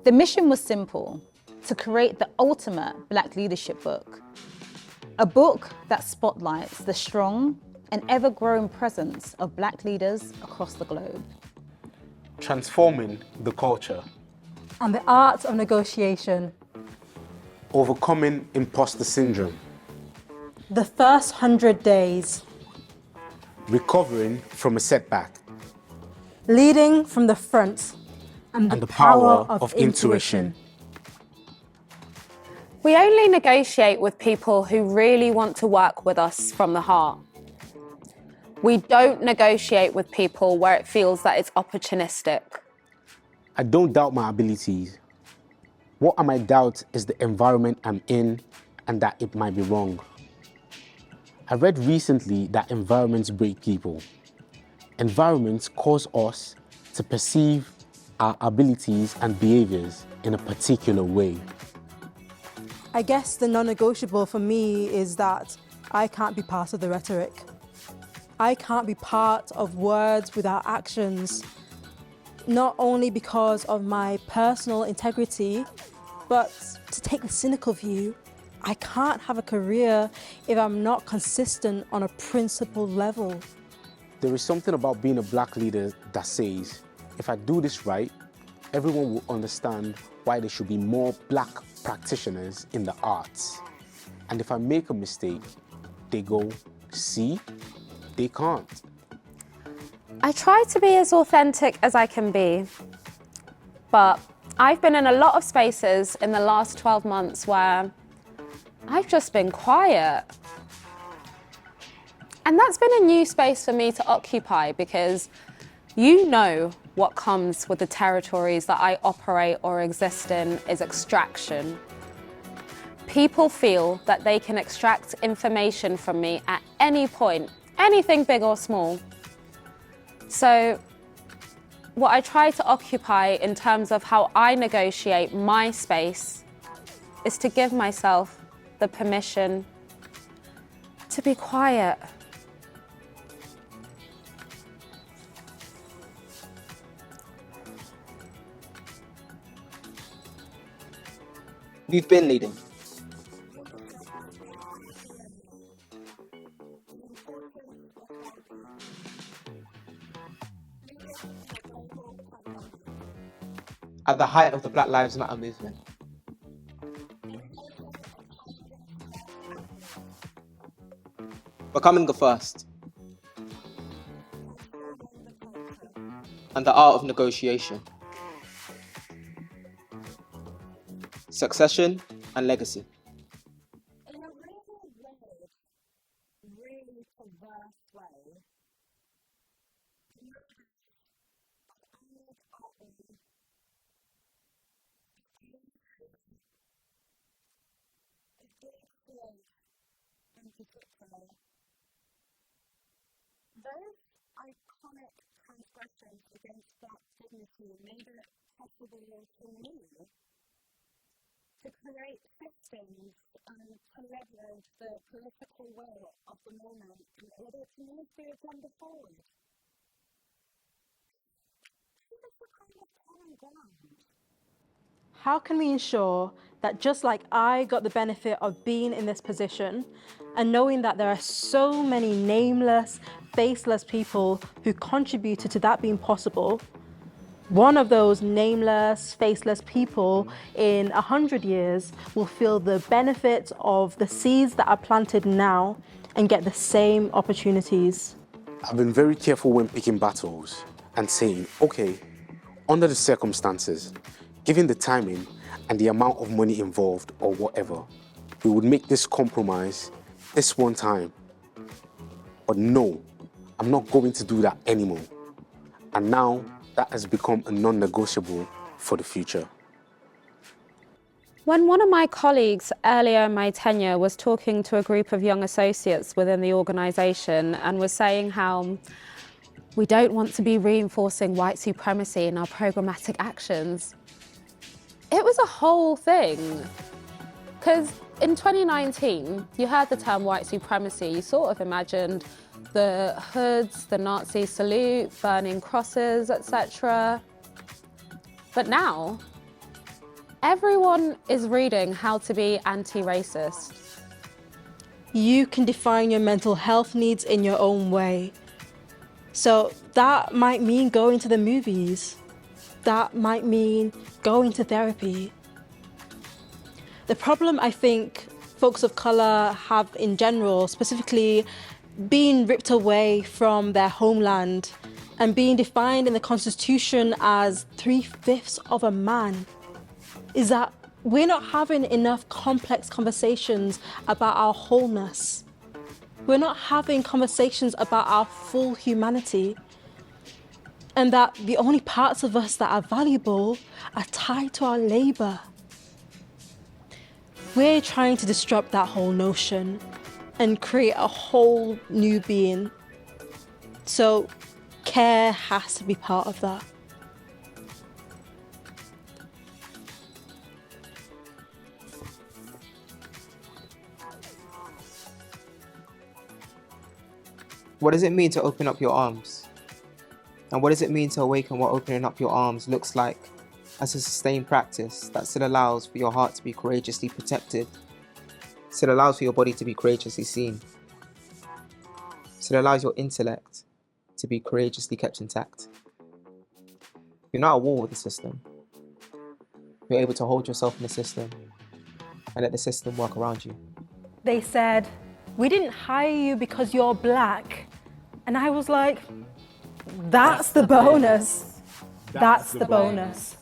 The mission was simple: to create the ultimate Black leadership book. A book that spotlights the strong and ever-growing presence of Black leaders across the globe. Transforming the culture. And the art of negotiation. Overcoming imposter syndrome. The first 100 days. Recovering from a setback. Leading from the front. And the power of intuition. We only negotiate with people who really want to work with us from the heart. We don't negotiate with people where it feels that it's opportunistic. I don't doubt my abilities. What I might doubt is the environment I'm in and that it might be wrong. I read recently that environments break people. Environments cause us to perceive our abilities and behaviors in a particular way. I guess the non-negotiable for me is that I can't be part of the rhetoric. I can't be part of words without actions, not only because of my personal integrity, but to take the cynical view, I can't have a career if I'm not consistent on a principled level. There is something about being a Black leader that says, if I do this right, everyone will understand why there should be more Black practitioners in the arts. And if I make a mistake, they go, see, they can't. I try to be as authentic as I can be, but I've been in a lot of spaces in the last 12 months where I've just been quiet. And that's been a new space for me to occupy, because you know what comes with the territories that I operate or exist in is extraction. People feel that they can extract information from me at any point, anything big or small. So what I try to occupy in terms of how I negotiate my space is to give myself the permission to be quiet. We've been leading. At the height of the Black Lives Matter movement. Becoming the first. And the art of negotiation. Succession and legacy. In a really perverse way, in particular, those iconic transgressions against Black dignity made it possible for me to create systems and to leverage the political will of the moment in order to move the agenda forward. This is the kind of common ground. How can we ensure that just like I got the benefit of being in this position and knowing that there are so many nameless, faceless people who contributed to that being possible, one of those nameless, faceless people in 100 years will feel the benefits of the seeds that are planted now and get the same opportunities? I've been very careful when picking battles and saying, okay, under the circumstances, given the timing and the amount of money involved or whatever, we would make this compromise this one time. But no, I'm not going to do that anymore. And now that has become a non-negotiable for the future. When one of my colleagues earlier in my tenure was talking to a group of young associates within the organisation and was saying how we don't want to be reinforcing white supremacy in our programmatic actions, it was a whole thing. Because in 2019, you heard the term white supremacy, you sort of imagined the hoods, the Nazi salute, burning crosses, etc. But now, everyone is reading How to Be Anti-Racist. You can define your mental health needs in your own way. So that might mean going to the movies. That might mean going to therapy. The problem I think folks of colour have in general, specifically being ripped away from their homeland and being defined in the Constitution as 3/5 of a man, is that we're not having enough complex conversations about our wholeness. We're not having conversations about our full humanity. And that the only parts of us that are valuable are tied to our labour. We're trying to disrupt that whole notion and create a whole new being. So care has to be part of that. What does it mean to open up your arms? And what does it mean to awaken what opening up your arms looks like as a sustained practice that still allows for your heart to be courageously protected, still allows for your body to be courageously seen, still allows your intellect to be courageously kept intact? You're not at war with the system. You're able to hold yourself in the system and let the system work around you. They said, "We didn't hire you because you're black." And I was like, that's the bonus. That's the bonus.